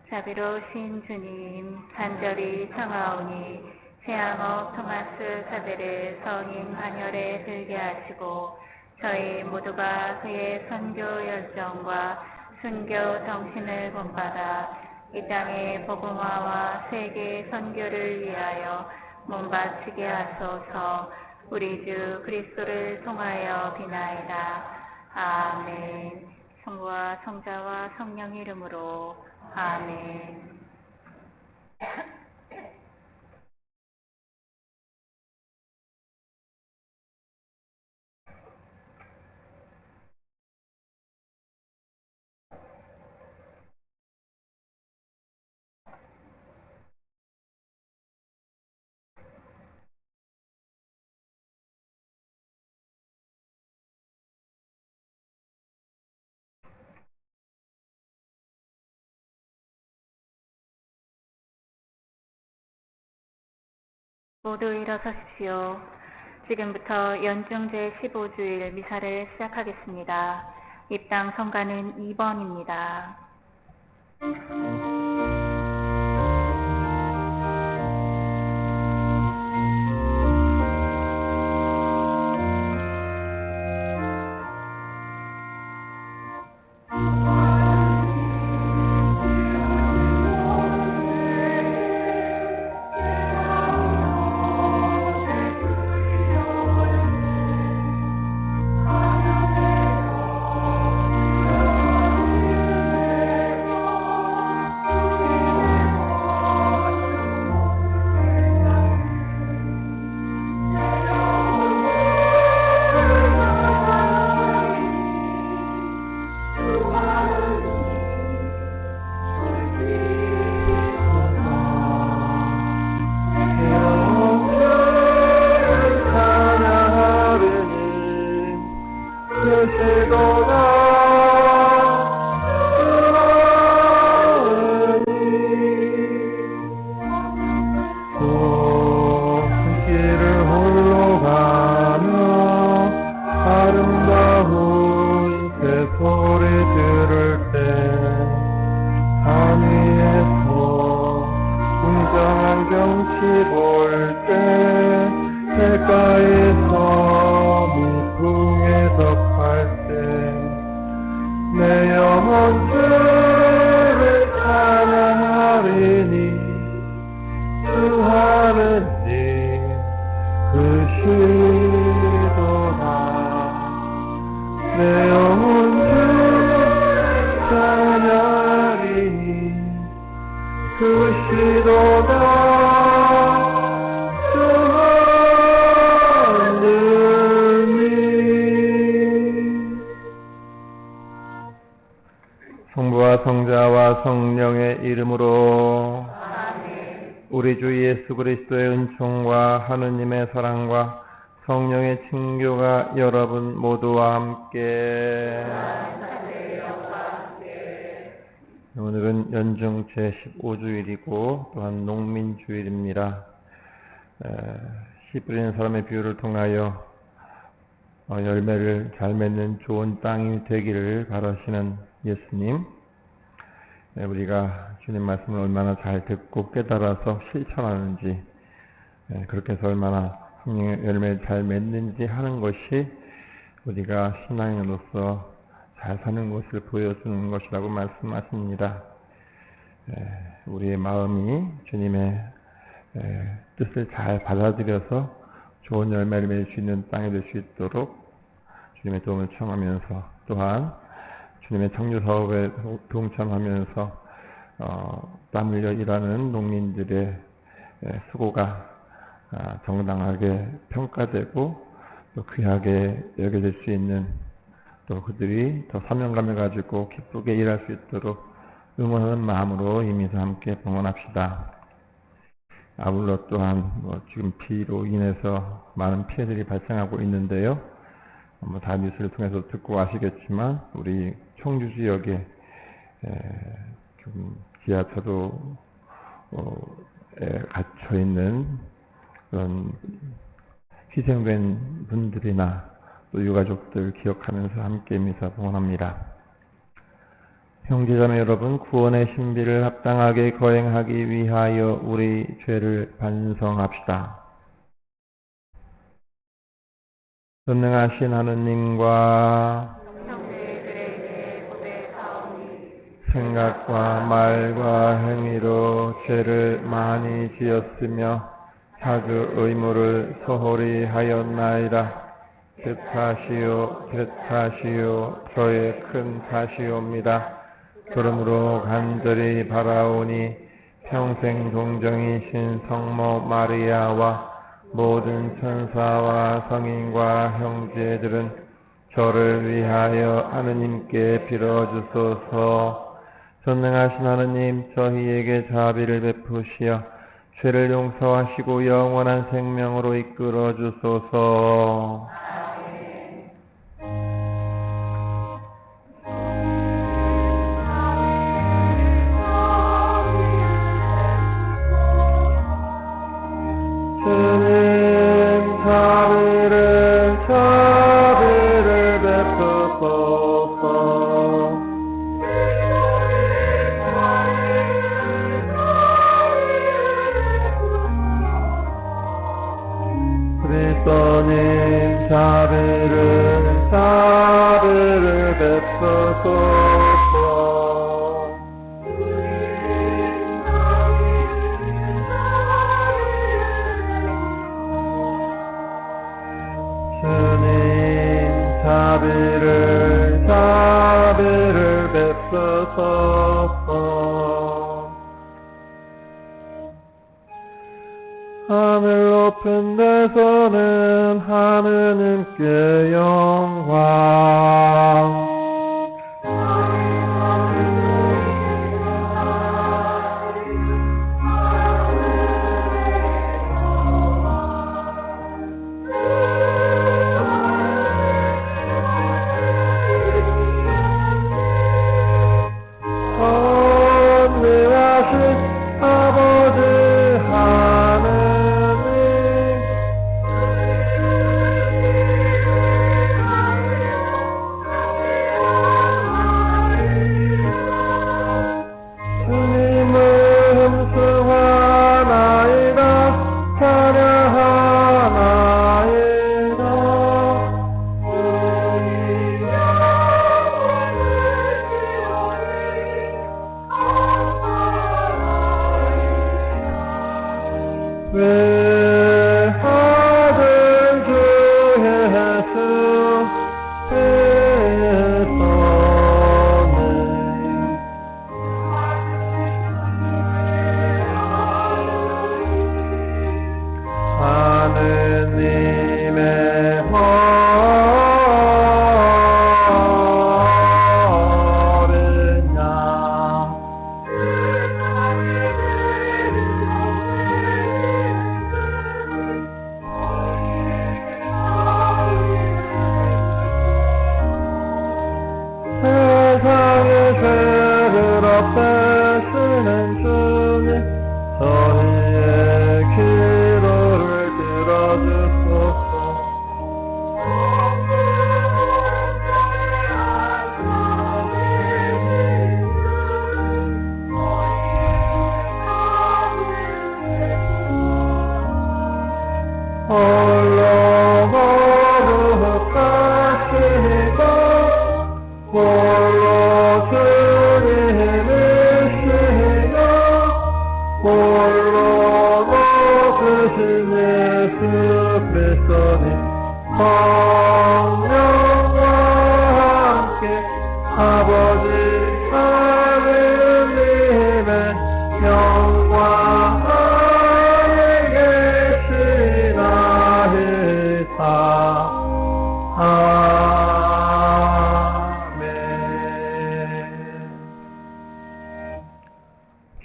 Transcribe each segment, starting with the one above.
자비로우신 주님, 간절히 청하오니 세양업 토마스 사대를 성인 반열에 들게 하시고 저희 모두가 그의 선교 열정과 순교 정신을 본받아 이 땅의 복음화와 세계 선교를 위하여 몸바치게 하소서. 우리 주 그리스도를 통하여 비나이다. 아멘. 성부와 성자와 성령 이름으로 아멘. 모두 일어서십시오. 지금부터 연중 제15주일 미사를 시작하겠습니다. 입당 성가는 2번입니다. 성부와 성자와 성령의 이름으로 아멘. 우리 주 예수 그리스도의 은총과 하느님의 사랑과 성령의 친교가 여러분 모두와 함께 오늘은 연중 제15주일이고 또한 농민주일입니다. 씨 뿌리는 사람의 비유를 통하여 열매를 잘 맺는 좋은 땅이 되기를 바라시는 예수님, 우리가 주님 말씀을 얼마나 잘 듣고 깨달아서 실천하는지, 그렇게 해서 얼마나 성령의 열매를 잘 맺는지 하는 것이 우리가 신앙인으로서 잘 사는 것을 보여주는 것이라고 말씀하십니다. 우리의 마음이 주님의 뜻을 잘 받아들여서 좋은 열매를 맺을 수 있는 땅이 될 수 있도록 주님의 도움을 청하면서 또한 주님의 창조 사업에 동참하면서 땀 흘려 일하는 농민들의 수고가 정당하게 평가되고 또 귀하게 여겨질 수 있는, 또 그들이 더 사명감을 가지고 기쁘게 일할 수 있도록 응원하는 마음으로 이미서 함께 봉헌합시다. 아울러 또한 지금 비로 인해서 많은 피해들이 발생하고 있는데요. 다 뉴스를 통해서 듣고 아시겠지만 우리 청주 지역에 좀 지하철로에 갇혀 있는 그런 희생된 분들이나 또 유가족들 기억하면서 함께 미사 봉헌합니다. 형제자매 여러분, 구원의 신비를 합당하게 거행하기 위하여 우리 죄를 반성합시다. 전능하신 하느님과 형제들에게 고백하오니 생각과 말과 행위로 죄를 많이 지었으며 자주 의무를 소홀히 하였나이다. 제 탓이요 저의 큰 탓이옵니다. 그러므로 간절히 바라오니 평생 동정이신 성모 마리아와 모든 천사와 성인과 형제들은 저를 위하여 하느님께 빌어주소서. 전능하신 하느님, 저희에게 자비를 베푸시어 죄를 용서하시고 영원한 생명으로 이끌어 주소서. 주님, 자비를 베푸소서. 그리스도님, 자비를 베푸소서. 주님, 자비를 베푸소서. 하늘 높은 데서는 하느님께 영광.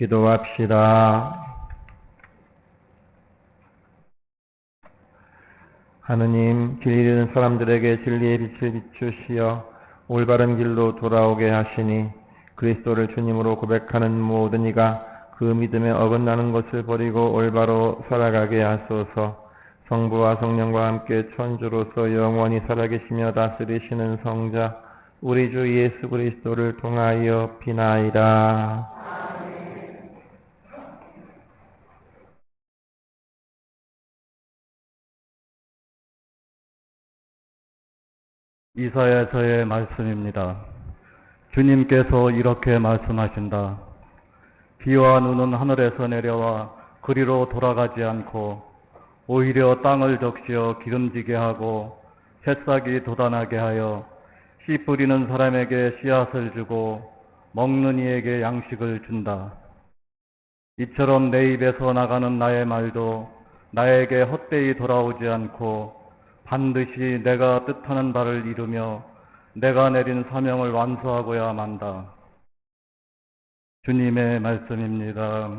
기도합시다. 하느님, 길 잃은 사람들에게 진리의 빛을 비추시어 올바른 길로 돌아오게 하시니 그리스도를 주님으로 고백하는 모든 이가 그 믿음에 어긋나는 것을 버리고 올바로 살아가게 하소서. 성부와 성령과 함께 천주로서 영원히 살아계시며 다스리시는 성자 우리 주 예수 그리스도를 통하여 비나이다. 이사야서의 말씀입니다. 주님께서 이렇게 말씀하신다. 비와 눈은 하늘에서 내려와 그리로 돌아가지 않고 오히려 땅을 적시어 기름지게 하고 새싹이 돋아나게 하여 씨 뿌리는 사람에게 씨앗을 주고 먹는 이에게 양식을 준다. 이처럼 내 입에서 나가는 나의 말도 나에게 헛되이 돌아오지 않고 반드시 내가 뜻하는 바를 이루며 내가 내린 사명을 완수하고야 만다. 주님의 말씀입니다.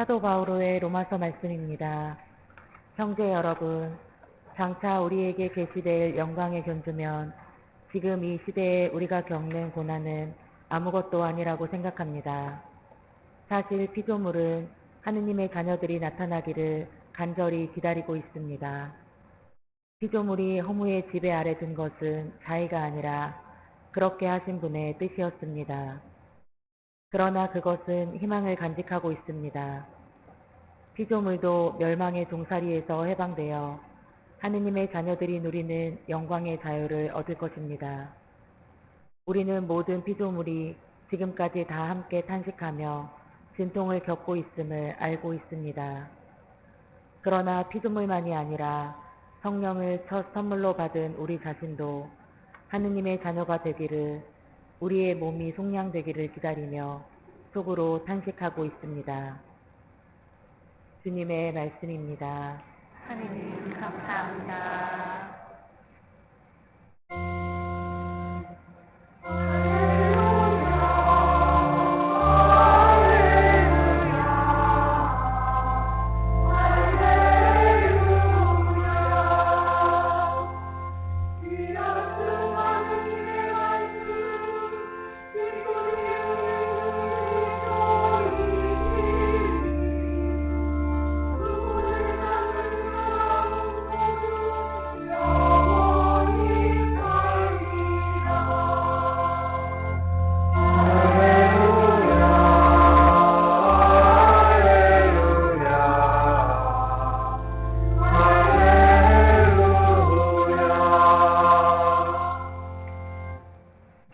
사도 바오로의 로마서 말씀입니다. 형제 여러분, 장차 우리에게 계시될 영광의 견주면 지금 이 시대에 우리가 겪는 고난은 아무것도 아니라고 생각합니다. 사실 피조물은 하느님의 자녀들이 나타나기를 간절히 기다리고 있습니다. 피조물이 허무의 지배 아래 든 것은 자의가 아니라 그렇게 하신 분의 뜻이었습니다. 그러나 그것은 희망을 간직하고 있습니다. 피조물도 멸망의 종살이에서 해방되어 하느님의 자녀들이 누리는 영광의 자유를 얻을 것입니다. 우리는 모든 피조물이 지금까지 다 함께 탄식하며 진통을 겪고 있음을 알고 있습니다. 그러나 피조물만이 아니라 성령을 첫 선물로 받은 우리 자신도 하느님의 자녀가 되기를, 우리의 몸이 속량되기를 기다리며 속으로 탄식하고 있습니다. 주님의 말씀입니다. 하느님 감사합니다.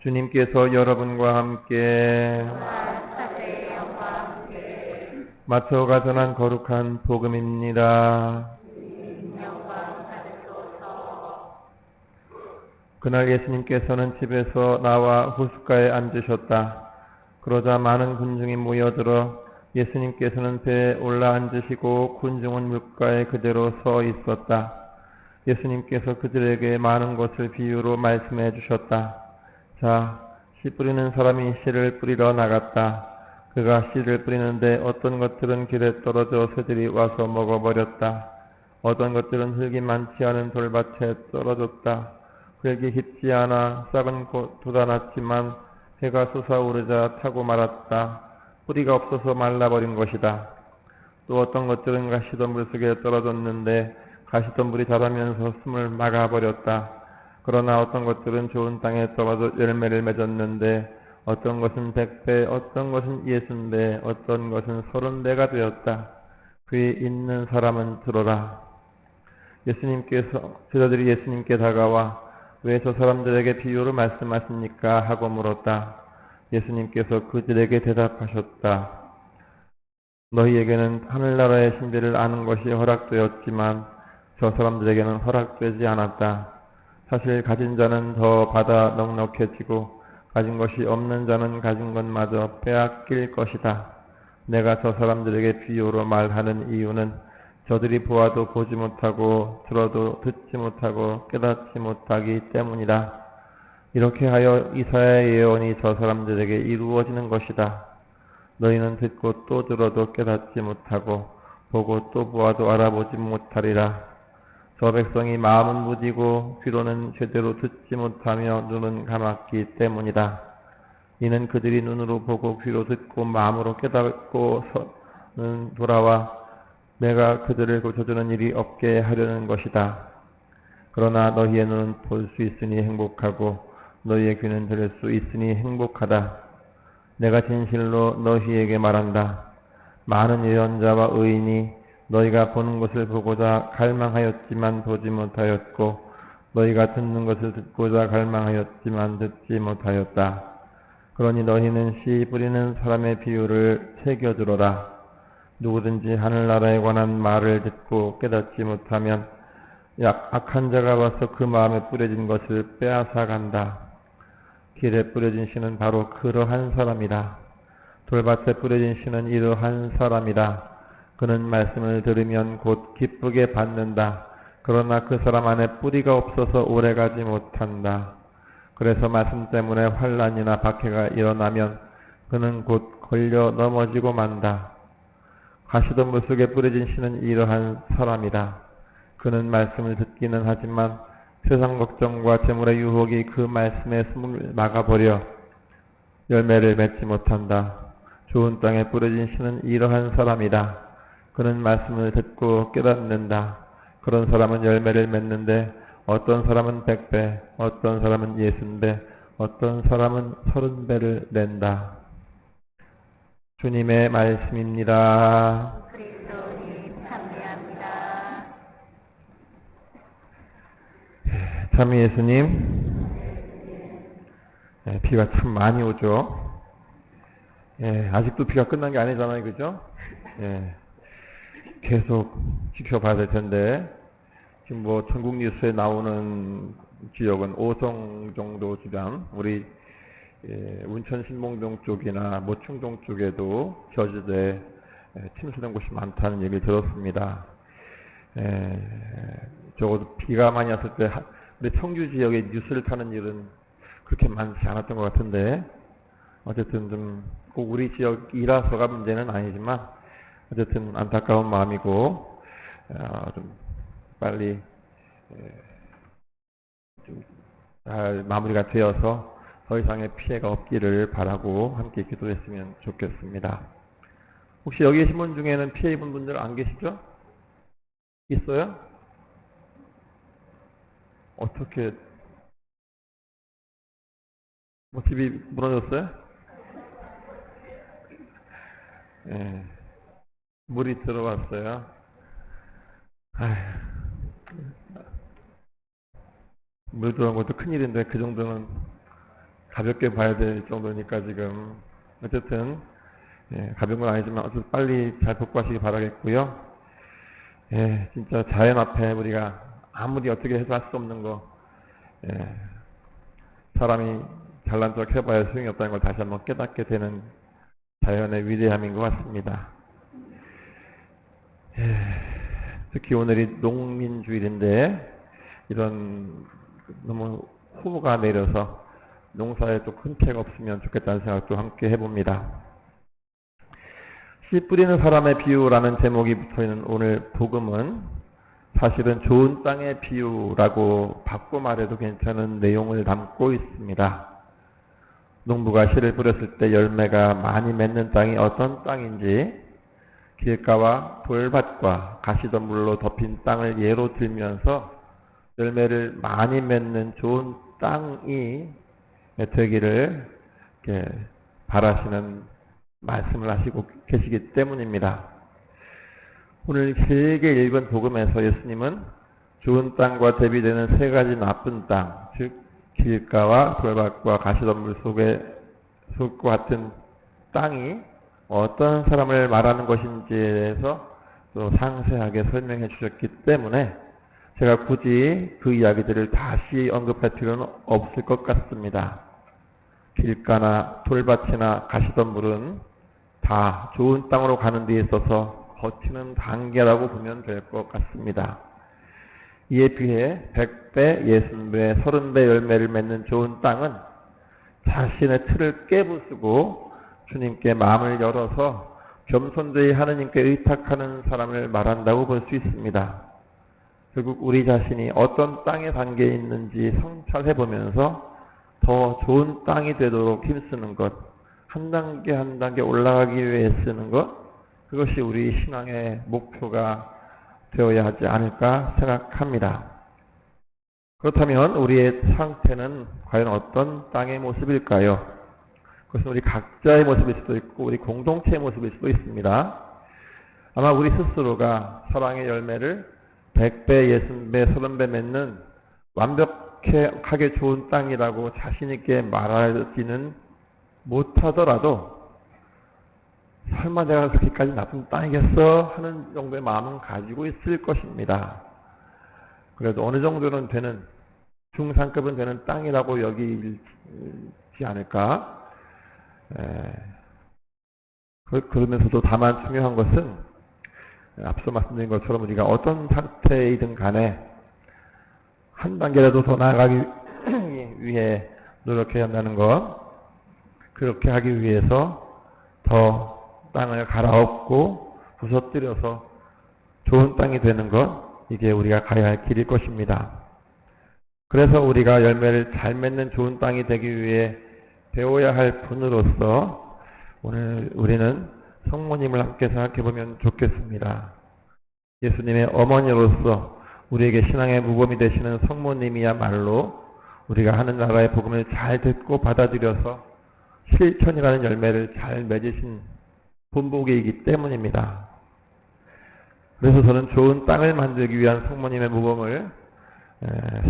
주님께서 여러분과 함께 마태오가 전한 거룩한 복음입니다. 그날 예수님께서는 집에서 나와 호숫가에 앉으셨다. 그러자 많은 군중이 모여들어 예수님께서는 배에 올라앉으시고 군중은 물가에 그대로 서 있었다. 예수님께서 그들에게 많은 것을 비유로 말씀해 주셨다. 자, 씨 뿌리는 사람이 씨를 뿌리러 나갔다. 그가 씨를 뿌리는데 어떤 것들은 길에 떨어져 새들이 와서 먹어버렸다. 어떤 것들은 흙이 많지 않은 돌밭에 떨어졌다. 흙이 깊지 않아 싹은 곧 돋아났지만 해가 솟아오르자 타고 말았다. 뿌리가 없어서 말라버린 것이다. 또 어떤 것들은 가시덤불 속에 떨어졌는데 가시덤불이 자라면서 숨을 막아버렸다. 그러나 어떤 것들은 좋은 땅에 떨어져 열매를 맺었는데 어떤 것은 100배, 어떤 것은 60배, 어떤 것은 30배가 되었다. 귀 있는 사람은 들어라. 제자들이 예수님께 다가와 왜 저 사람들에게 비유로 말씀하십니까? 하고 물었다. 예수님께서 그들에게 대답하셨다. 너희에게는 하늘나라의 신비를 아는 것이 허락되었지만 저 사람들에게는 허락되지 않았다. 사실 가진 자는 더 받아 넉넉해지고 가진 것이 없는 자는 가진 것마저 빼앗길 것이다. 내가 저 사람들에게 비유로 말하는 이유는 저들이 보아도 보지 못하고 들어도 듣지 못하고 깨닫지 못하기 때문이다. 이렇게 하여 이사야의 예언이 저 사람들에게 이루어지는 것이다. 너희는 듣고 또 들어도 깨닫지 못하고 보고 또 보아도 알아보지 못하리라. 저 백성이 마음은 무디고 귀로는 제대로 듣지 못하며 눈은 감았기 때문이다. 이는 그들이 눈으로 보고 귀로 듣고 마음으로 깨닫고서는 돌아와 내가 그들을 고쳐주는 일이 없게 하려는 것이다. 그러나 너희의 눈은 볼 수 있으니 행복하고 너희의 귀는 들을 수 있으니 행복하다. 내가 진실로 너희에게 말한다. 많은 예언자와 의인이 너희가 보는 것을 보고자 갈망하였지만 보지 못하였고 너희가 듣는 것을 듣고자 갈망하였지만 듣지 못하였다. 그러니 너희는 씨 뿌리는 사람의 비유를 새겨들어라. 누구든지 하늘나라에 관한 말을 듣고 깨닫지 못하면 악한 자가 와서 그 마음에 뿌려진 것을 빼앗아 간다. 길에 뿌려진 씨는 바로 그러한 사람이다. 돌밭에 뿌려진 씨는 이러한 사람이다. 그는 말씀을 들으면 곧 기쁘게 받는다. 그러나 그 사람 안에 뿌리가 없어서 오래가지 못한다. 그래서 말씀 때문에 환난이나 박해가 일어나면 그는 곧 걸려 넘어지고 만다. 가시덤불 속에 뿌려진 씨는 이러한 사람이다. 그는 말씀을 듣기는 하지만 세상 걱정과 재물의 유혹이 그 말씀의 숨을 막아버려 열매를 맺지 못한다. 좋은 땅에 뿌려진 씨는 이러한 사람이다. 그는 말씀을 듣고 깨닫는다. 그런 사람은 열매를 맺는데 어떤 사람은 100배, 어떤 사람은 60배, 어떤 사람은 30배를 낸다. 주님의 말씀입니다. 그리스도님 참배합니다. 참 예수님, 비가 참 많이 오죠. 아직도 비가 끝난 게 아니잖아요, 그죠? 계속 지켜봐야 될 텐데 지금 뭐 전국 뉴스에 나오는 지역은 오송 정도 주변, 우리 운천 신봉동 쪽이나 모충동 쪽에도 저지대에 침수된 곳이 많다는 얘기를 들었습니다. 적어도 비가 많이 왔을 때 우리 청주 지역에 뉴스를 타는 일은 그렇게 많지 않았던 것 같은데 어쨌든 좀 꼭 우리 지역이라서가 문제는 아니지만 어쨌든 안타까운 마음이고 좀 빨리 좀 잘 마무리가 되어서 더 이상의 피해가 없기를 바라고 함께 기도했으면 좋겠습니다. 혹시 여기 계신 분 중에는 피해 입은 분들 안 계시죠? 있어요? 어떻게 뭐 집이 무너졌어요? 물이 들어왔어요. 물 들어온 것도 큰일인데 그 정도는 가볍게 봐야 될 정도니까 지금 어쨌든 가벼운 건 아니지만 어쨌든 빨리 잘 복구하시기 바라겠고요. 진짜 자연 앞에 우리가 아무리 어떻게 해서 할 수 없는 거 사람이 잘난 척 해봐야 소용이 없다는 걸 다시 한번 깨닫게 되는 자연의 위대함인 것 같습니다. 특히 오늘이 농민주일인데 이런 너무 후가 내려서 농사에 또 큰 피해가 없으면 좋겠다는 생각도 함께 해봅니다. 씨 뿌리는 사람의 비유라는 제목이 붙어있는 오늘 복음은 사실은 좋은 땅의 비유라고 바꿔 말해도 괜찮은 내용을 담고 있습니다. 농부가 씨를 뿌렸을 때 열매가 많이 맺는 땅이 어떤 땅인지 길가와 돌밭과 가시덤불로 덮인 땅을 예로 들면서 열매를 많이 맺는 좋은 땅이 되기를 바라시는 말씀을 하시고 계시기 때문입니다. 오늘 길게 읽은 복음에서 예수님은 좋은 땅과 대비되는 세 가지 나쁜 땅, 즉 길가와 돌밭과 가시덤불 속과 같은 땅이 어떤 사람을 말하는 것인지에 대해서 또 상세하게 설명해 주셨기 때문에 제가 굳이 그 이야기들을 다시 언급할 필요는 없을 것 같습니다. 길가나 돌밭이나 가시덤불은 다 좋은 땅으로 가는 데 있어서 거치는 단계라고 보면 될 것 같습니다. 이에 비해 100배, 60배, 30배 열매를 맺는 좋은 땅은 자신의 틀을 깨부수고 주님께 마음을 열어서 겸손되이 하느님께 의탁하는 사람을 말한다고 볼 수 있습니다. 결국 우리 자신이 어떤 땅의 단계에 있는지 성찰해보면서 더 좋은 땅이 되도록 힘쓰는 것, 한 단계 한 단계 올라가기 위해 쓰는 것, 그것이 우리 신앙의 목표가 되어야 하지 않을까 생각합니다. 그렇다면 우리의 상태는 과연 어떤 땅의 모습일까요? 그것은 우리 각자의 모습일 수도 있고 우리 공동체의 모습일 수도 있습니다. 아마 우리 스스로가 사랑의 열매를 100배, 60배, 30배 맺는 완벽하게 좋은 땅이라고 자신있게 말하지는 못하더라도 설마 내가 그렇게까지 나쁜 땅이겠어? 하는 정도의 마음은 가지고 있을 것입니다. 그래도 어느 정도는 되는, 중상급은 되는 땅이라고 여기지 않을까? 그러면서도 다만 중요한 것은 앞서 말씀드린 것처럼 우리가 어떤 상태이든 간에 한 단계라도 더 나아가기 위해 노력해야 한다는 것, 그렇게 하기 위해서 더 땅을 갈아엎고 부서뜨려서 좋은 땅이 되는 것, 이게 우리가 가야 할 길일 것입니다. 그래서 우리가 열매를 잘 맺는 좋은 땅이 되기 위해 배워야 할 분으로서 오늘 우리는 성모님을 함께 생각해 보면 좋겠습니다. 예수님의 어머니로서 우리에게 신앙의 모범이 되시는 성모님이야말로 우리가 하늘나라의 복음을 잘 듣고 받아들여서 실천이라는 열매를 잘 맺으신 본보기이기 때문입니다. 그래서 저는 좋은 땅을 만들기 위한 성모님의 모범을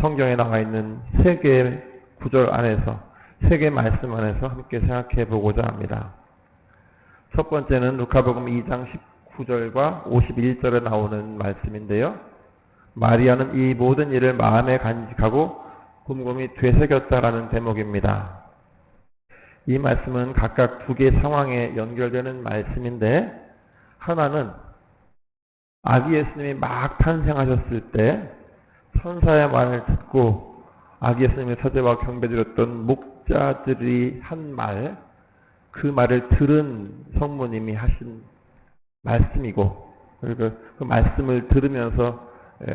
성경에 나와 있는 세 개의 구절 안에서, 세 개의 말씀 안에서 함께 생각해 보고자 합니다. 첫 번째는 루카복음 2장 19절과 51절에 나오는 말씀인데요. 마리아는 이 모든 일을 마음에 간직하고 곰곰이 되새겼다라는 대목입니다. 이 말씀은 각각 두 개의 상황에 연결되는 말씀인데, 하나는 아기 예수님이 막 탄생하셨을 때 천사의 말을 듣고 아기 예수님의 사제와 경배드렸던 목자들이 한 말, 그 말을 들은 성모님이 하신 말씀이고, 그리고 그 말씀을 들으면서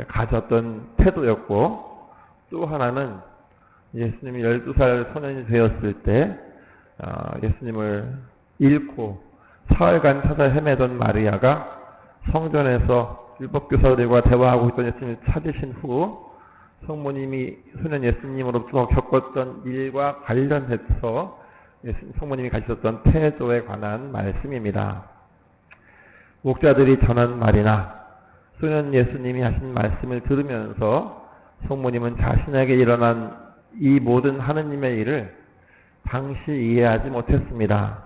가졌던 태도였고, 또 하나는 예수님이 12살 소년이 되었을 때 예수님을 잃고 사흘간 찾아 헤매던 마리아가 성전에서 율법교사들과 대화하고 있던 예수님을 찾으신 후 성모님이 소년 예수님으로부터 겪었던 일과 관련해서 성모님이 가지셨던 태도에 관한 말씀입니다. 목자들이 전한 말이나 소년 예수님이 하신 말씀을 들으면서 성모님은 자신에게 일어난 이 모든 하느님의 일을 당시 이해하지 못했습니다.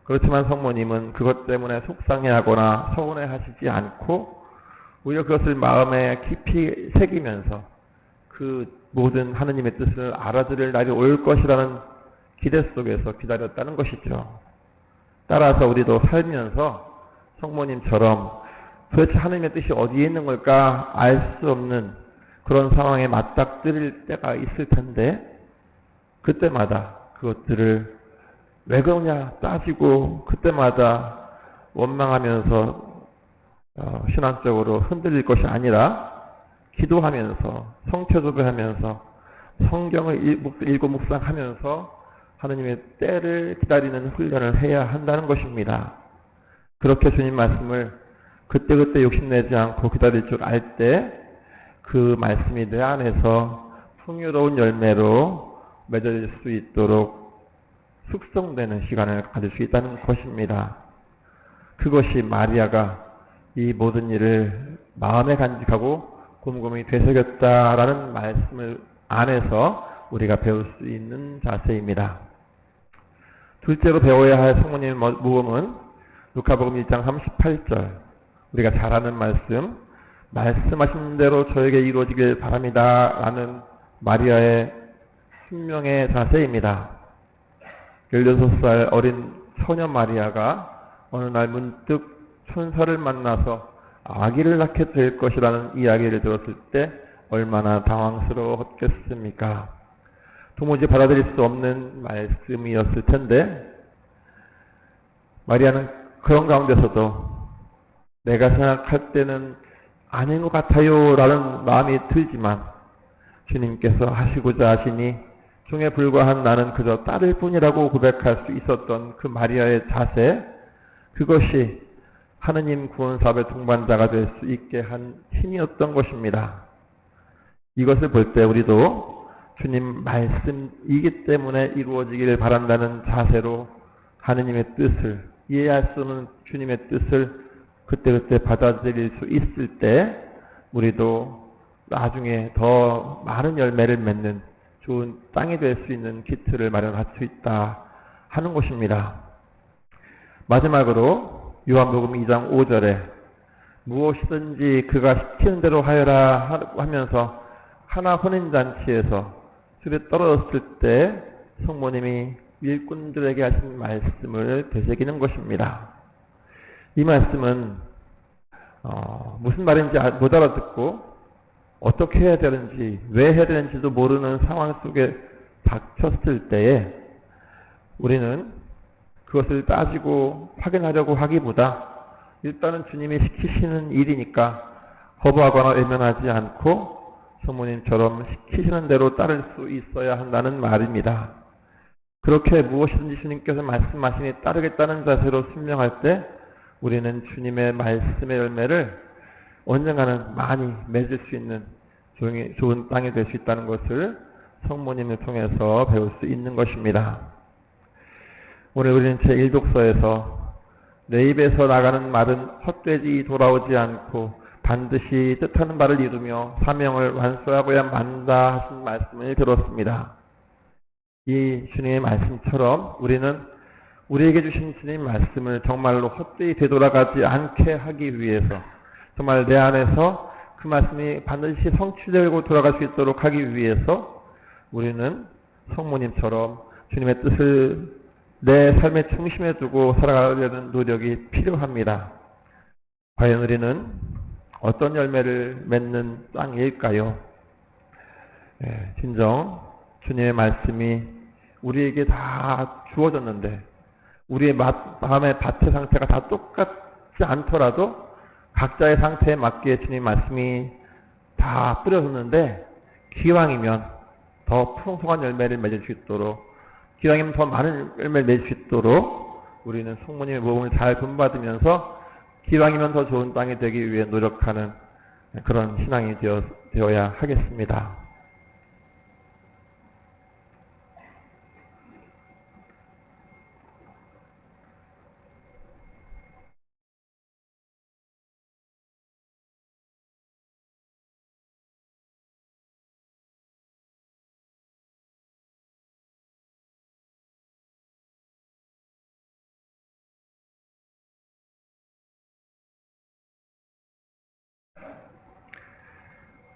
그렇지만 성모님은 그것 때문에 속상해하거나 서운해하시지 않고 오히려 그것을 마음에 깊이 새기면서 그 모든 하느님의 뜻을 알아들을 날이 올 것이라는 기대 속에서 기다렸다는 것이죠. 따라서 우리도 살면서 성모님처럼 도대체 하나님의 뜻이 어디에 있는 걸까 알 수 없는 그런 상황에 맞닥뜨릴 때가 있을 텐데, 그때마다 그것들을 왜 그러냐 따지고 그때마다 원망하면서 신앙적으로 흔들릴 것이 아니라 기도하면서 성취조배하면서 성경을 읽고 묵상하면서 하느님의 때를 기다리는 훈련을 해야 한다는 것입니다. 그렇게 주님 말씀을 그때그때 욕심내지 않고 기다릴 줄 알 때 그 말씀이 내 안에서 풍요로운 열매로 맺어질 수 있도록 숙성되는 시간을 가질 수 있다는 것입니다. 그것이 마리아가 이 모든 일을 마음에 간직하고 곰곰이 되새겼다라는 말씀을 안에서 우리가 배울 수 있는 자세입니다. 둘째로 배워야 할 성모님의 모험은 루카복음 1장 38절, 우리가 잘 아는 말씀하신 대로 저에게 이루어지길 바랍니다 라는 마리아의 순명의 자세입니다. 16살 어린 처녀 마리아가 어느 날 문득 천사를 만나서 아기를 낳게 될 것이라는 이야기를 들었을 때 얼마나 당황스러웠겠습니까? 도무지 받아들일 수 없는 말씀이었을 텐데, 마리아는 그런 가운데서도 내가 생각할 때는 아닌 것 같아요 라는 마음이 들지만 주님께서 하시고자 하시니 종에 불과한 나는 그저 딸일 뿐이라고 고백할 수 있었던 그 마리아의 자세, 그것이 하느님 구원사업의 동반자가 될 수 있게 한 힘이었던 것입니다. 이것을 볼 때 우리도 주님 말씀이기 때문에 이루어지기를 바란다는 자세로 하느님의 뜻을, 이해할 수 없는 주님의 뜻을 그때그때 받아들일 수 있을 때 우리도 나중에 더 많은 열매를 맺는 좋은 땅이 될 수 있는 기틀을 마련할 수 있다 하는 것입니다. 마지막으로 요한복음 2장 5절에 무엇이든지 그가 시키는 대로 하여라 하면서 하나 혼인잔치에서 술에 떨어졌을 때 성모님이 일꾼들에게 하신 말씀을 되새기는 것입니다. 이 말씀은 무슨 말인지 못 알아듣고 어떻게 해야 되는지 왜 해야 되는지도 모르는 상황 속에 닥쳤을 때에 우리는 그것을 따지고 확인하려고 하기보다 일단은 주님이 시키시는 일이니까 거부하거나 외면하지 않고 성모님처럼 시키시는 대로 따를 수 있어야 한다는 말입니다. 그렇게 무엇이든지 주님께서 말씀하시니 따르겠다는 자세로 순명할 때 우리는 주님의 말씀의 열매를 언젠가는 많이 맺을 수 있는 좋은 땅이 될 수 있다는 것을 성모님을 통해서 배울 수 있는 것입니다. 오늘 우리는 제1독서에서 내 입에서 나가는 말은 헛되이 돌아오지 않고 반드시 뜻하는 바를 이루며 사명을 완수하고야 만다 하신 말씀을 들었습니다. 이 주님의 말씀처럼 우리는 우리에게 주신 주님 말씀을 정말로 헛되이 되돌아가지 않게 하기 위해서, 정말 내 안에서 그 말씀이 반드시 성취되고 돌아갈 수 있도록 하기 위해서 우리는 성모님처럼 주님의 뜻을 내 삶의 중심에 두고 살아가려는 노력이 필요합니다. 과연 우리는 어떤 열매를 맺는 땅일까요? 진정 주님의 말씀이 우리에게 다 주어졌는데 우리의 마음의 밭의 상태가 다 똑같지 않더라도 각자의 상태에 맞게 주님 말씀이 다 뿌려졌는데 기왕이면 더 풍성한 열매를 맺을 수 있도록, 기왕이면 더 많은 열매를 맺을 수 있도록 우리는 성모님의 모험을 잘 본받으면서 기왕이면 더 좋은 땅이 되기 위해 노력하는 그런 신앙이 되어야 하겠습니다.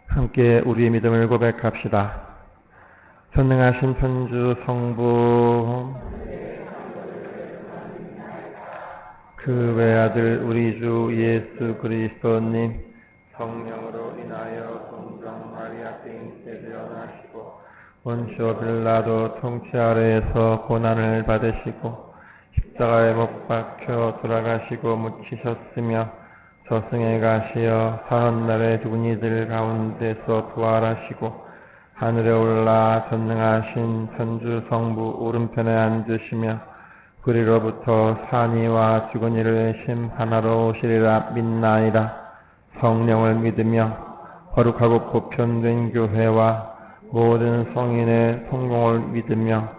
함께 우리의 믿음을 고백합시다. 전능하신 천주 성부 그 외아들 우리 주 예수 그리스도님 성령으로 인하여 동정 마리아 잉태에 태어나시고 본시오 빌라도 통치 아래에서 고난을 받으시고 십자가에 못 박혀 돌아가시고 묻히셨으며 저승에 가시어 사흘날에 죽은 이들 가운데서 부활하시고 하늘에 올라 전능하신 천주 성부 오른편에 앉으시며 그리로부터 산이와 죽은 이를 심판하러 오시리라 믿나이다. 성령을 믿으며 거룩하고 보편된 교회와 모든 성인의 성공을 믿으며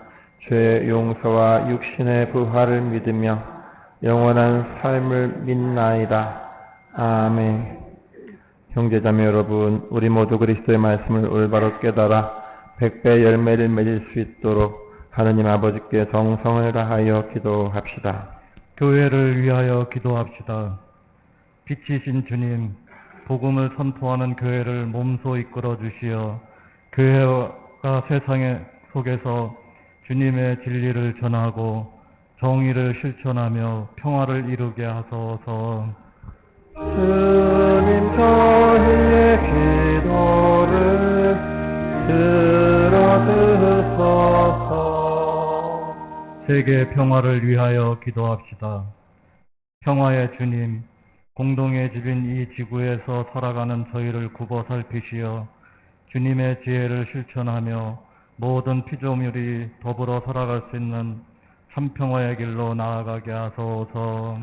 죄의 용서와 육신의 부활을 믿으며 영원한 삶을 믿나이다. 아멘. 형제자매 여러분, 우리 모두 그리스도의 말씀을 올바로 깨달아 100배 열매를 맺을 수 있도록 하느님 아버지께 정성을 다하여 기도합시다. 교회를 위하여 기도합시다. 빛이신 주님, 복음을 선포하는 교회를 몸소 이끌어 주시어 교회가 세상의 속에서 주님의 진리를 전하고 정의를 실천하며 평화를 이루게 하소서. 주님 저희의 기도를 들어주소서. 세계 평화를 위하여 기도합시다. 평화의 주님, 공동의 집인 이 지구에서 살아가는 저희를 굽어 살피시어 주님의 지혜를 실천하며 모든 피조물이 더불어 살아갈 수 있는 참평화의 길로 나아가게 하소서.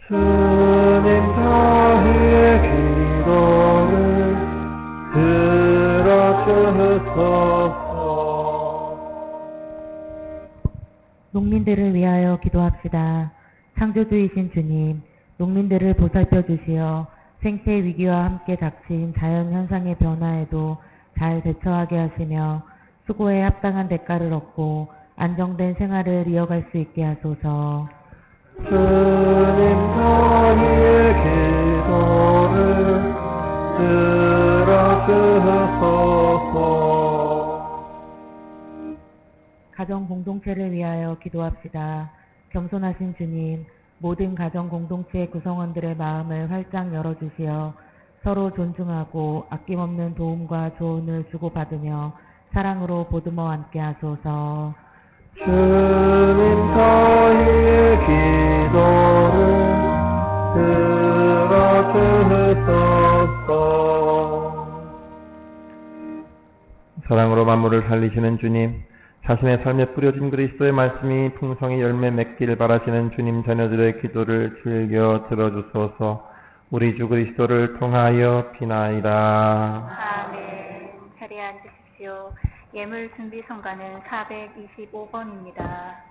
주님 저희의 기도를 들어주소서. 농민들을 위하여 기도합시다. 창조주이신 주님, 농민들을 보살펴 주시어 생태 위기와 함께 닥친 자연 현상의 변화에도 잘 대처하게 하시며 수고에 합당한 대가를 얻고 안정된 생활을 이어갈 수 있게 하소서. 주님 저희의 기도를 들어주소서. 가정 공동체를 위하여 기도합시다. 겸손하신 주님, 모든 가정 공동체 구성원들의 마음을 활짝 열어주시어 서로 존중하고 아낌없는 도움과 조언을 주고받으며 사랑으로 보듬어 안게 하소서. 주님 저희의 기도를 들어주소서. 사랑으로 만물을 살리시는 주님, 자신의 삶에 뿌려진 그리스도의 말씀이 풍성히 열매 맺길 바라시는 주님 자녀들의 기도를 즐겨 들어주소서. 우리 주 그리스도를 통하여 비나이다. 아멘. 자리에 앉으십시오. 예물 준비 성가는 425번입니다.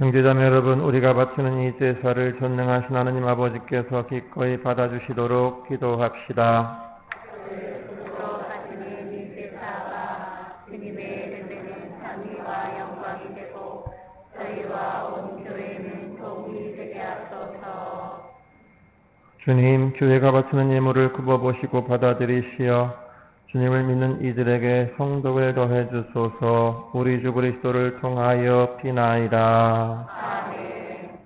형제자매 여러분, 우리가 바치는 이 제사를 전능하신 하느님 아버지께서 기꺼이 받아주시도록 기도합시다. 하시는 이 제사가 주님의 뜻대로 찬미와 영광이 되고 저희와 온 교회는 도움이 되게 하소서. 주님, 교회가 바치는 예물을 굽어보시고 받아들이시어 주님을 믿는 이들에게 성덕을 더해 주소서. 우리 주 그리스도를 통하여 비나이다. 아멘.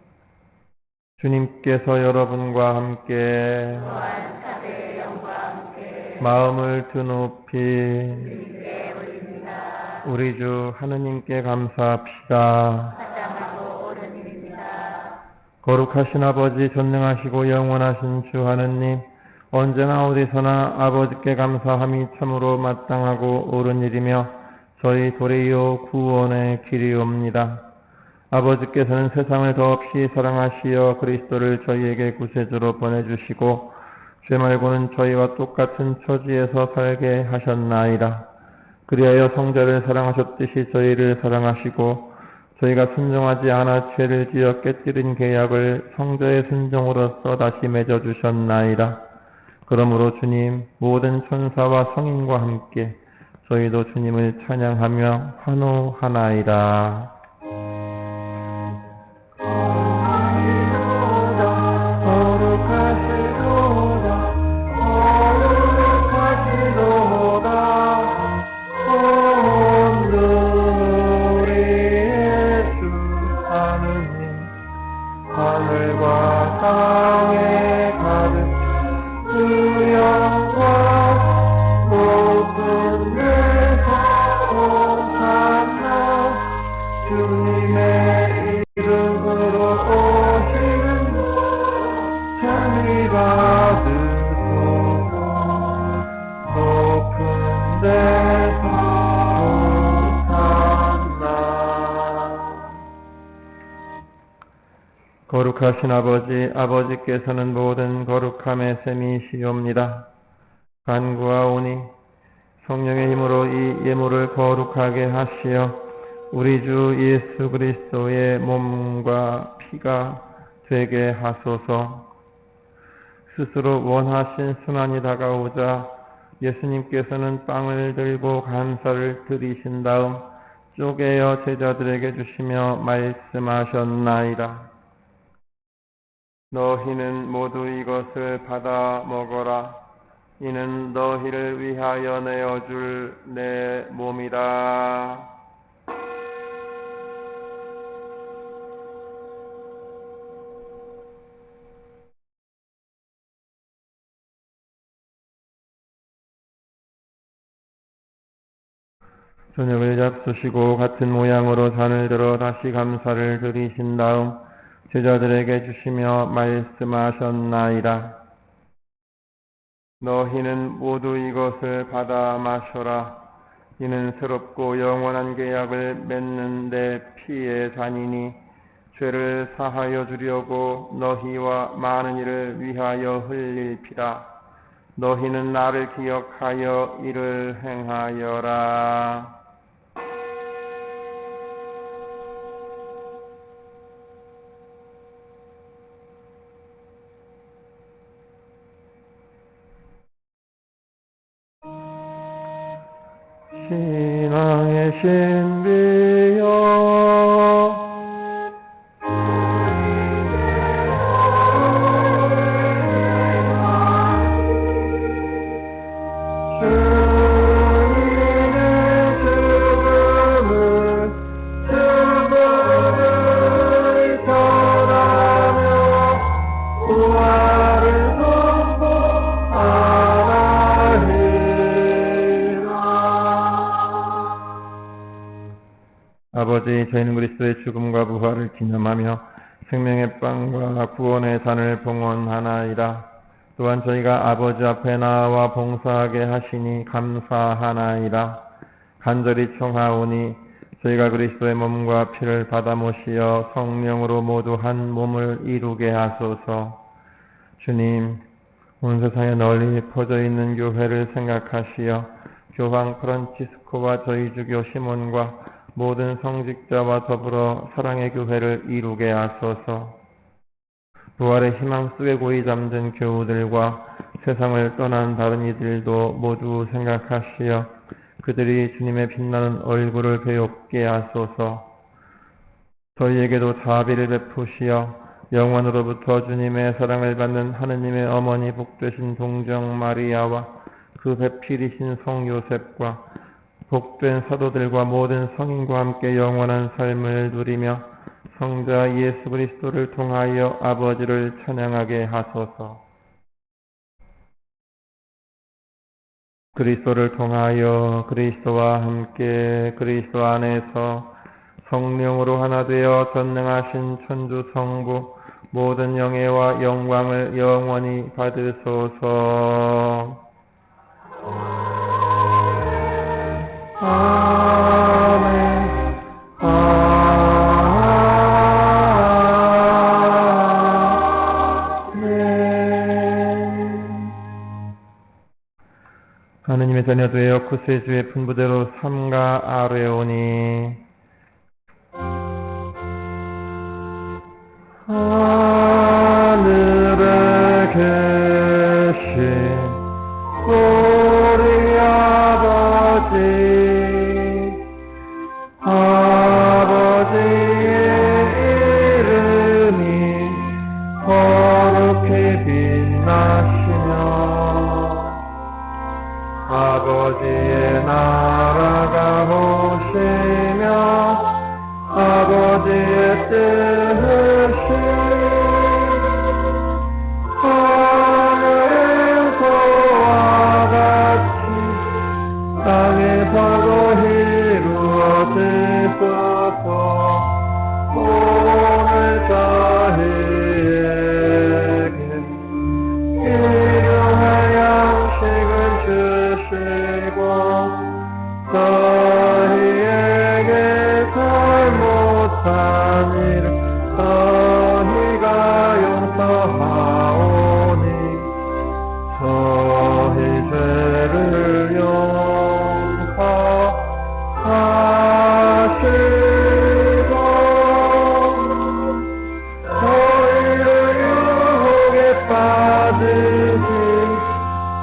주님께서 여러분과 함께 또한 사대의 영과 함께 마음을 드높이 주님께 올립니다. 우리 주 하느님께 감사합시다. 사랑하고 옳은 일입니다. 거룩하신 아버지, 전능하시고 영원하신 주 하느님, 언제나 어디서나 아버지께 감사함이 참으로 마땅하고 옳은 일이며 저희 도리요 구원의 길이옵니다. 아버지께서는 세상을 더없이 사랑하시어 그리스도를 저희에게 구세주로 보내주시고 죄 말고는 저희와 똑같은 처지에서 살게 하셨나이다. 그리하여 성자를 사랑하셨듯이 저희를 사랑하시고 저희가 순종하지 않아 죄를 지어 깨뜨린 계약을 성자의 순종으로써 다시 맺어주셨나이다. 그러므로 주님, 모든 천사와 성인과 함께 저희도 주님을 찬양하며 환호하나이다. 하늘과 땅에 가득 주여와 모든 데서 호산나 주님의 이름으로 오시는 찬미 받으소서. 높은 데서 호산나. 거룩하신 아버지, 아버지께서는 모든 거룩함의 셈이시옵니다. 간구하오니 성령의 힘으로 이 예물을 거룩하게 하시어 우리 주 예수 그리스도의 몸과 피가 되게 하소서. 스스로 원하신 순환이 다가오자 예수님께서는 빵을 들고 감사를 드리신 다음 쪼개어 제자들에게 주시며 말씀하셨나이다. 너희는 모두 이것을 받아 먹어라. 이는 너희를 위하여 내어줄 내 몸이다. 저녁을 잡수시고 같은 모양으로 잔을 들어 다시 감사를 드리신 다음 제자들에게 주시며 말씀하셨나이다. 너희는 모두 이것을 받아 마셔라. 이는 새롭고 영원한 계약을 맺는 내 피의 잔이니 죄를 사하여 주려고 너희와 많은 이를 위하여 흘릴 피라. 너희는 나를 기억하여 이를 행하여라. 신앙의 신비여 주님의 죽음을 전하며 부활을 아버지, 저희는 그리스도의 죽음과 부활을 기념하며 생명의 빵과 구원의 잔을 봉헌하나이다. 또한 저희가 아버지 앞에 나와 봉사하게 하시니 감사하나이다. 간절히 청하오니 저희가 그리스도의 몸과 피를 받아 모시어 성령으로 모두 한 몸을 이루게 하소서. 주님, 온 세상에 널리 퍼져 있는 교회를 생각하시어 교황 프란치스코와 저희 주교 시몬과 모든 성직자와 더불어 사랑의 교회를 이루게 하소서. 부활의 희망 속에 고이 잠든 교우들과 세상을 떠난 다른 이들도 모두 생각하시어 그들이 주님의 빛나는 얼굴을 배웁게 하소서. 저희에게도 자비를 베푸시어 영원으로부터 주님의 사랑을 받는 하느님의 어머니 복되신 동정 마리아와 그 배필이신 성 요셉과 복된 사도들과 모든 성인과 함께 영원한 삶을 누리며 성자 예수 그리스도를 통하여 아버지를 찬양하게 하소서. 그리스도를 통하여 그리스도와 함께 그리스도 안에서 성령으로 하나 되어 전능하신 천주 성부 모든 영예와 영광을 영원히 받으소서. 아멘. 하느님의 자녀 되어 구세주의 분부대로 삼가 아뢰오니 하늘에 계신 우리 아버지, 아버지의 이름이 거룩히 빛나시며 아버지의 나라가 오시며 아버지의 뜻이 하늘에서와 같이 땅에서도 이루어지소서. 오늘 저희에게 일용할 양식을 주시고 저희에게 잘못한 일을 저희가 용서하오니 저희 죄를 용서하시고 저희를 유혹에 빠지지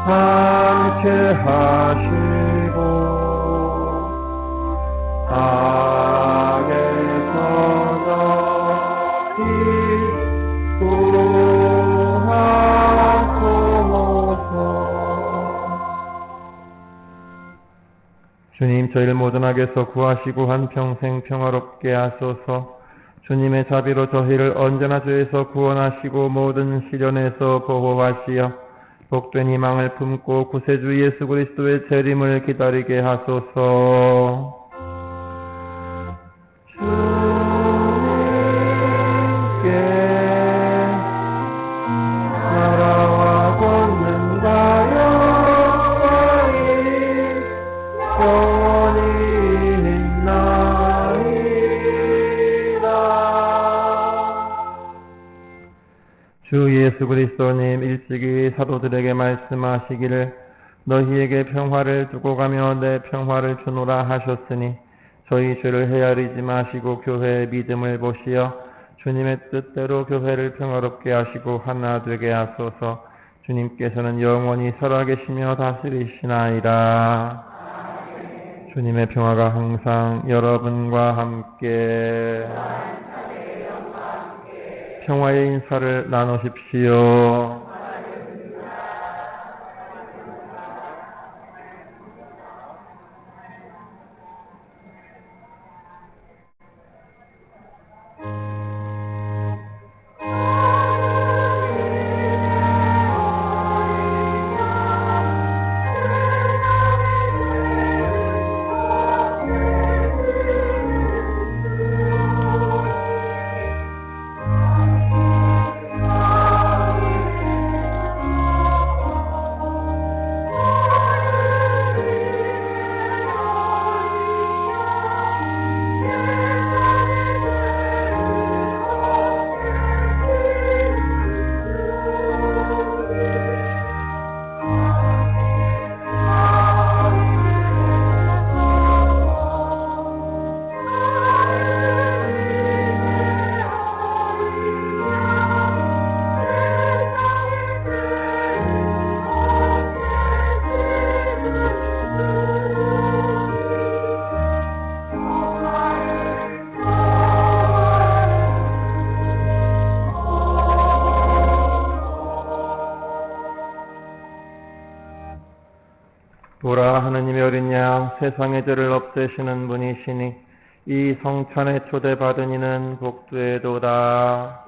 않게 하시고 악에서 저희 구하소서. 주님, 저희를 모든 악에서 구하시고 한평생 평화롭게 하소서. 주님의 자비로 저희를 언제나 죄에서 구원하시고 모든 시련에서 보호하시어 복된 희망을 품고 구세주 예수 그리스도의 재림을 기다리게 하소서. 주님께 나라와 권능과 영광이 영원히 있나이다. 주 예수 그리스도님 일찍이 사도들에게 말씀하시기를 너희에게 평화를 두고 가며 내 평화를 주노라 하셨으니 저희 죄를 헤아리지 마시고 교회의 믿음을 보시어 주님의 뜻대로 교회를 평화롭게 하시고 하나 되게 하소서. 주님께서는 영원히 살아계시며 다스리시나이다. 주님의 평화가 항상 여러분과 함께 평화의 인사를 나누십시오. 어린 양 세상의 죄를 없애시는 분이시니 이 성찬에 초대받은 이는 복되도다.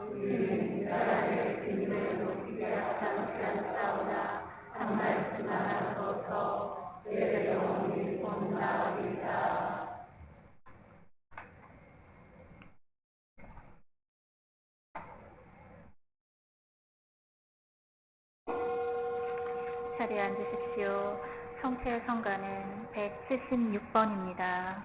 자리에 앉으십시오. 성체 성가는 176번입니다.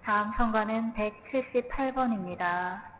다음 성가는 178번입니다.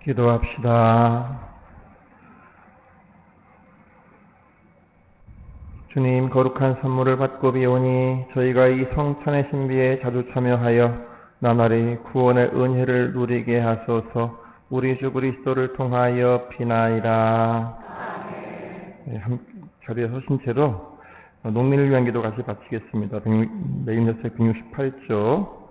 기도합시다. 주님, 거룩한 선물을 받고 비오니 저희가 이 성찬의 신비에 자주 참여하여 나날이 구원의 은혜를 누리게 하소서. 우리 주 그리스도를 통하여 비나이다. 네, 자리에 서신 채로 농민을 위한 기도 같이 바치겠습니다. 매일녀책 168조.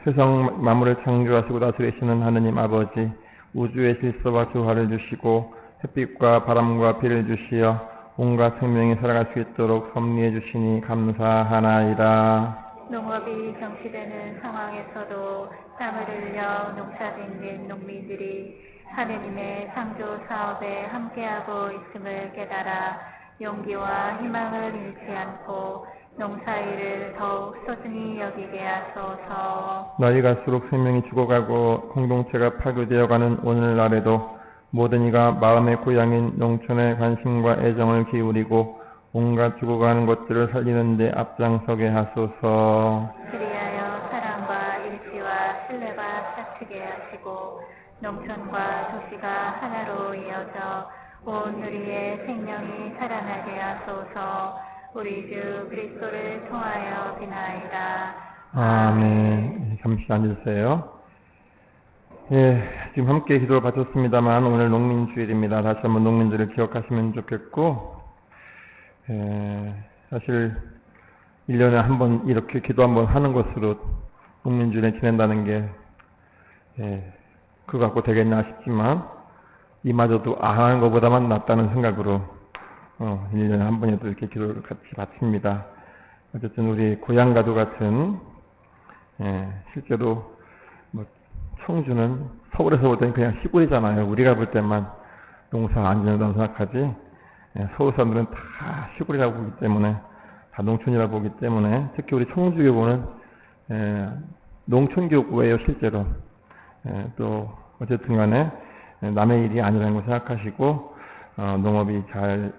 세상 만물을 창조하시고 다스리시는 하느님 아버지, 우주의 질서와 조화를 주시고 햇빛과 바람과 비를 주시어 온갖 생명이 살아갈 수 있도록 섭리해 주시니 감사하나이다. 농업이 정치되는 상황에서도 땀을 흘려 농사 짓는 농민들이 하느님의 창조 사업에 함께하고 있음을 깨달아 용기와 희망을 잃지 않고 농사일을 더욱 소중히 여기게 하소서. 나이 갈수록 생명이 죽어가고 공동체가 파괴되어가는 오늘날에도 모든 이가 마음의 고향인 농촌에 관심과 애정을 기울이고 온갖 죽어가는 것들을 살리는 데 앞장서게 하소서. 그리하여 사랑과 일치와 신뢰가 싹트게 하시고 농촌과 도시가 하나로 이어져 온 우리의 생명이 살아나게 하소서. 우리 주 그리스도를 통하여 비나이다. 아멘. 잠시 앉으세요. 지금 함께 기도를 바쳤습니다만 오늘 농민주일입니다. 다시 한번 농민들을 기억하시면 좋겠고, 사실 1년에 한 번 이렇게 기도 한번 하는 것으로 농민주일을 지낸다는 게 그거 갖고 되겠나 싶지만 이마저도 안 하는 것보다만 낫다는 생각으로 1년에 한 번이라도 이렇게 기도를 같이 바칩니다. 어쨌든 우리 고향과도 같은 실제로 뭐 청주는 서울에서 볼 때는 그냥 시골이잖아요. 우리가 볼 때만 농사 안 지는다고 생각하지 서울 사람들은 다 시골이라고 보기 때문에 다 농촌이라고 보기 때문에 특히 우리 청주교구는 농촌교구예요. 실제로 또 어쨌든 간에 남의 일이 아니라는 걸 생각하시고 농업이 잘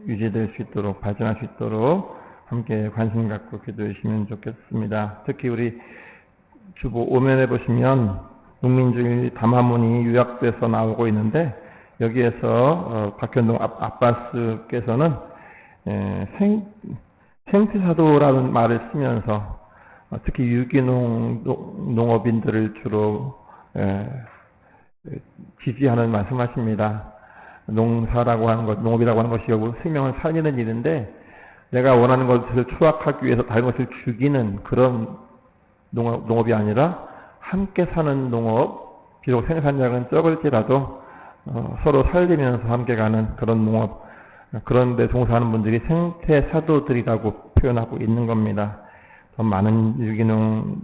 유지될 수 있도록 발전할 수 있도록 함께 관심 갖고 기도해 주시면 좋겠습니다. 특히 우리 주보 오면에 보시면 농민주일 담화문이 요약돼서 나오고 있는데 여기에서 박현동 아빠스께서는 생태사도라는 말을 쓰면서 특히 유기농 농업인들을 주로 지지하는 말씀하십니다. 농사라고 하는 것, 농업이라고 하는 것이 결국 생명을 살리는 일인데 내가 원하는 것을 추락하기 위해서 다른 것을 죽이는 그런 농업이 아니라 함께 사는 농업, 비록 생산량은 적을지라도 서로 살리면서 함께 가는 그런 농업, 그런데 종사하는 분들이 생태사도들이라고 표현하고 있는 겁니다. 더 많은 유기농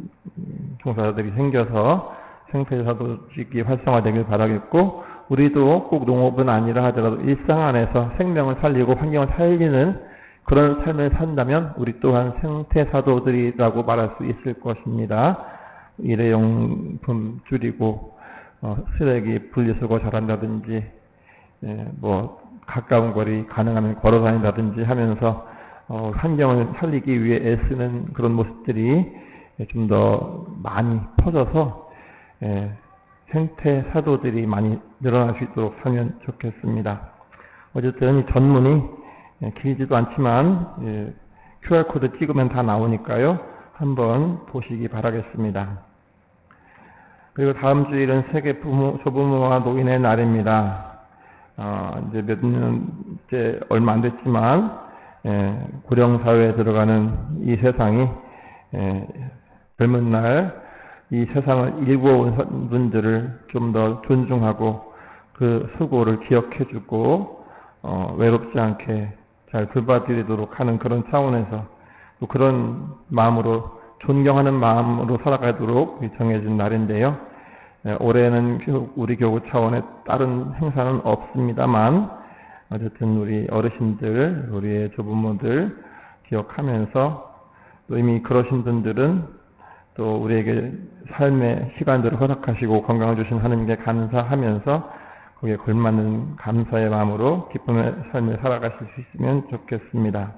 종사자들이 생겨서 생태사도직이 활성화되길 바라겠고 우리도 꼭 농업은 아니라 하더라도 일상 안에서 생명을 살리고 환경을 살리는 그런 삶을 산다면 우리 또한 생태사도들이라고 말할 수 있을 것입니다. 일회용품 줄이고 쓰레기 분리수거 잘한다든지 뭐 가까운 거리 가능하면 걸어 다닌다든지 하면서 환경을 살리기 위해 애쓰는 그런 모습들이 좀 더 많이 퍼져서 생태사도들이 많이 늘어날 수 있도록 하면 좋겠습니다. 어쨌든 이 전문이 길지도 않지만 QR코드 찍으면 다 나오니까요. 한번 보시기 바라겠습니다. 그리고 다음 주일은 세계 조부모와 노인의 날입니다. 이제 몇 년째 얼마 안 됐지만 고령사회에 들어가는 이 세상이 젊은 날 이 세상을 일구어온 분들을 좀 더 존중하고 그 수고를 기억해주고 외롭지 않게 잘 돌봐드리도록 하는 그런 차원에서 또 그런 마음으로 존경하는 마음으로 살아가도록 정해진 날인데요. 올해는 우리 교구 차원의 다른 행사는 없습니다만 어쨌든 우리 어르신들, 우리의 조부모들 기억하면서 또 이미 그러신 분들은 또 우리에게 삶의 시간들을 허락하시고 건강을 주신 하느님께 감사하면서 거기에 걸맞는 감사의 마음으로 기쁨의 삶을 살아가실 수 있으면 좋겠습니다.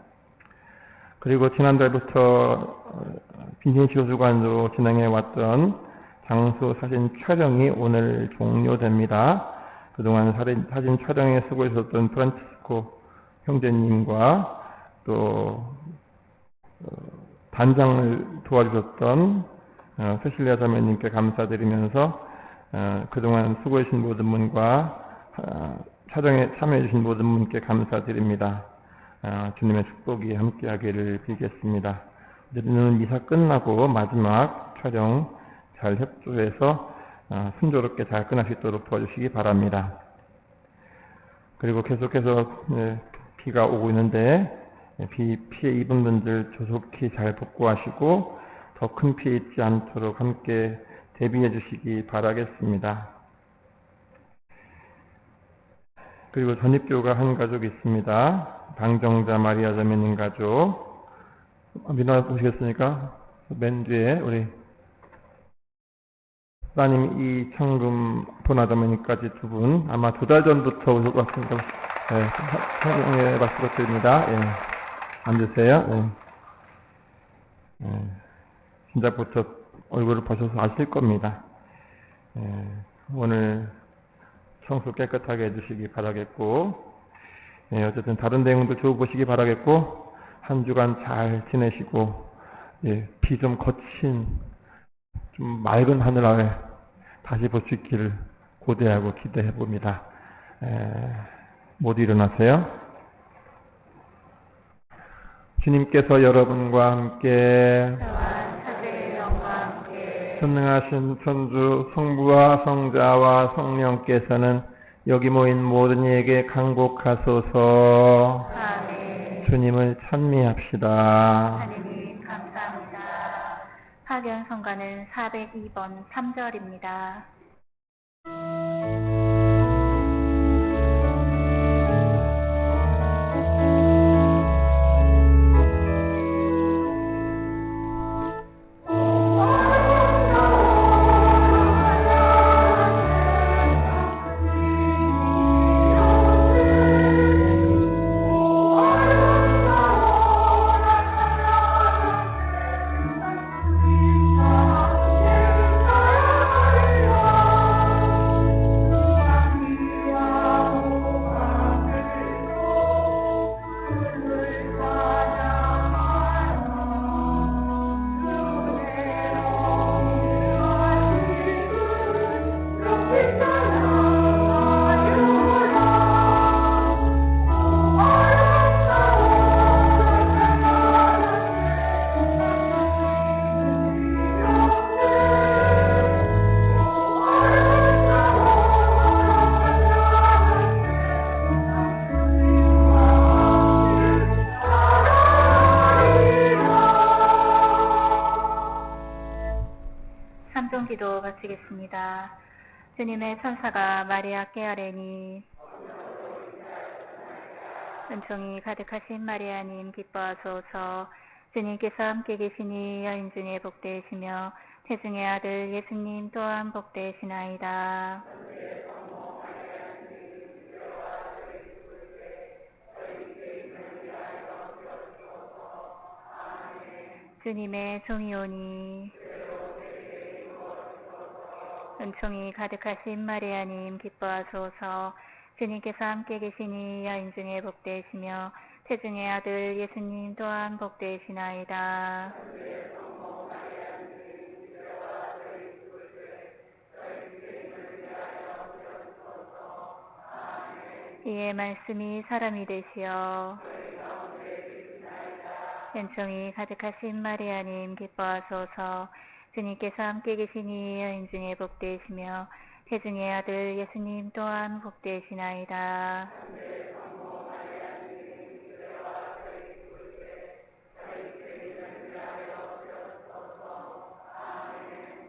그리고 지난달부터 빈신치료주간으로 진행해 왔던 장소 사진 촬영이 오늘 종료됩니다. 그동안 사진 촬영에 수고하셨던 프란치스코 형제님과 또 단장을 도와주셨던 세실리아 자매님께 감사드리면서 그동안 수고해주신 모든 분과 촬영에 참여해주신 모든 분께 감사드립니다. 주님의 축복이 함께하기를 빌겠습니다. 오늘 미사 끝나고 마지막 촬영 잘 협조해서 순조롭게 잘 끝날 수 있도록 도와주시기 바랍니다. 그리고 계속해서 비가 오고 있는데 피해 입은 분들 조속히 잘 복구하시고 더 큰 피해 있지 않도록 함께 대비해 주시기 바라겠습니다. 그리고 전입교가 한 가족이 있습니다. 방정자 마리아 자매님 가족. 민화 보시겠습니까? 맨 뒤에 우리 따님 이창금 보나자매님까지 두 분 아마 2달 전부터 오실 것 같습니다. 네, 찬양의 박수 부탁드립니다. 예, 앉으세요. 진작부터 얼굴을 보셔서 아실 겁니다. 오늘 청소 깨끗하게 해주시기 바라겠고, 어쨌든 다른 내용도 쭉 보시기 바라겠고, 한 주간 잘 지내시고, 비 좀 거친, 좀 맑은 하늘 아래 다시 볼 수 있기를 고대하고 기대해 봅니다. 모두 일어나세요. 주님께서 여러분과 함께 전능하신 천주 성부와 성자와 성령께서는 여기 모인 모든 이에게 강복하소서. 아멘. 주님을 찬미합시다. 하느님 감사합니다. 파견 성가는 402번 3절입니다. 기도 바치겠습니다. 주님의 천사가 마리아께 아뢰니 은총이 가득하신 마리아님 기뻐하소서. 주님께서 함께 계시니 여인 중에 복되시며 태중의 아들 예수님 또한 복되시나이다. 주님의 종이 오니 은총이 가득하신 마리아님 기뻐하소서. 주님께서 함께 계시니 여인 중에 복되시며 태중의 아들 예수님 또한 복되시나이다. 이의 말씀이 사람이 되시어 은총이 가득하신 마리아님 기뻐하소서. 주님께서 함께 계시니 여인 중에 복되시며 태중의 아들 예수님 또한 복되시나이다.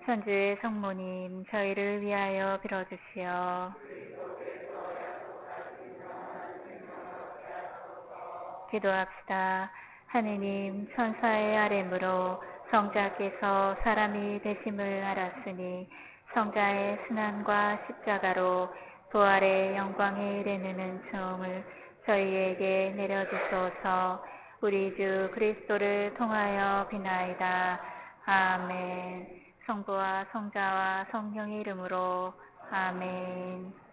천주의 성모님 저희를 위하여 빌어주시오. 기도합시다. 하느님 천사의 아뢰므로 성자께서 사람이 되심을 알았으니 성자의 순환과 십자가로 부활의 영광에 이르는 은총을 저희에게 내려주소서. 우리 주 그리스도를 통하여 비나이다. 아멘. 성부와 성자와 성령의 이름으로 아멘.